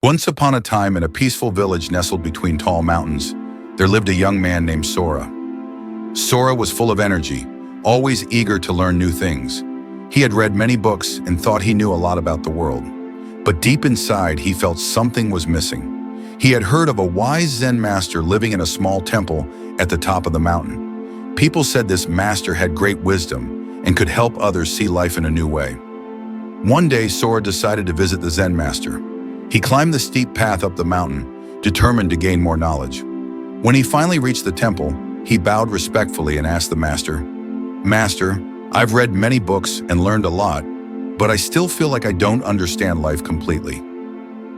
Once upon a time, in a peaceful village nestled between tall mountains, there lived a young man named Sora. Sora was full of energy, always eager to learn new things. He had read many books and thought he knew a lot about the world. But deep inside, he felt something was missing. He had heard of a wise Zen master living in a small temple at the top of the mountain. People said this master had great wisdom and could help others see life in a new way. One day, Sora decided to visit the Zen master. He climbed the steep path up the mountain, determined to gain more knowledge. When he finally reached the temple, he bowed respectfully and asked the master, "Master, I've read many books and learned a lot, but I still feel like I don't understand life completely.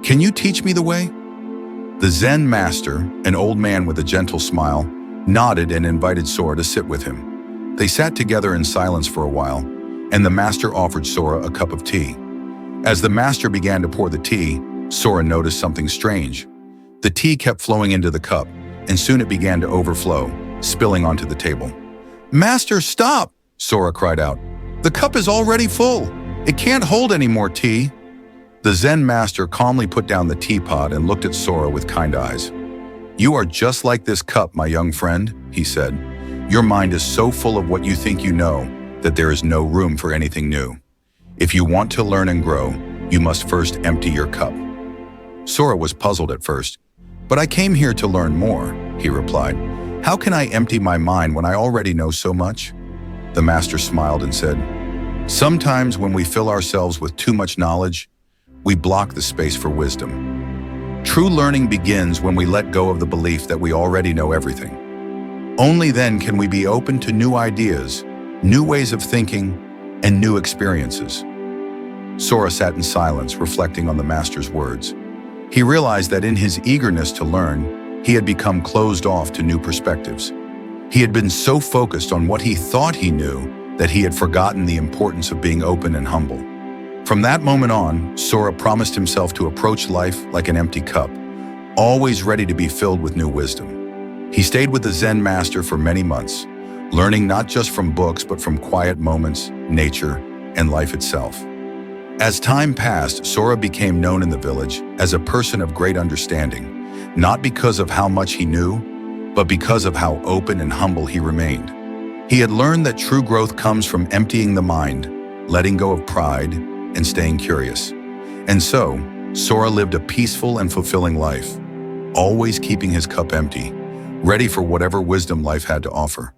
Can you teach me the way?" The Zen master, an old man with a gentle smile, nodded and invited Sora to sit with him. They sat together in silence for a while, and the master offered Sora a cup of tea. As the master began to pour the tea, Sora noticed something strange. The tea kept flowing into the cup, and soon it began to overflow, spilling onto the table. "Master, stop!" Sora cried out. "The cup is already full. It can't hold any more tea." The Zen master calmly put down the teapot and looked at Sora with kind eyes. "You are just like this cup, my young friend," he said. "Your mind is so full of what you think you know that there is no room for anything new. If you want to learn and grow, you must first empty your cup." Sora was puzzled at first. "But I came here to learn more," he replied. "How can I empty my mind when I already know so much?" The master smiled and said, "Sometimes when we fill ourselves with too much knowledge, we block the space for wisdom. True learning begins when we let go of the belief that we already know everything. Only then can we be open to new ideas, new ways of thinking, and new experiences." Sora sat in silence, reflecting on the master's words. He realized that in his eagerness to learn, he had become closed off to new perspectives. He had been so focused on what he thought he knew that he had forgotten the importance of being open and humble. From that moment on, Sora promised himself to approach life like an empty cup, always ready to be filled with new wisdom. He stayed with the Zen master for many months, learning not just from books but from quiet moments, nature, and life itself. As time passed, Sora became known in the village as a person of great understanding, not because of how much he knew, but because of how open and humble he remained. He had learned that true growth comes from emptying the mind, letting go of pride, and staying curious. And so, Sora lived a peaceful and fulfilling life, always keeping his cup empty, ready for whatever wisdom life had to offer.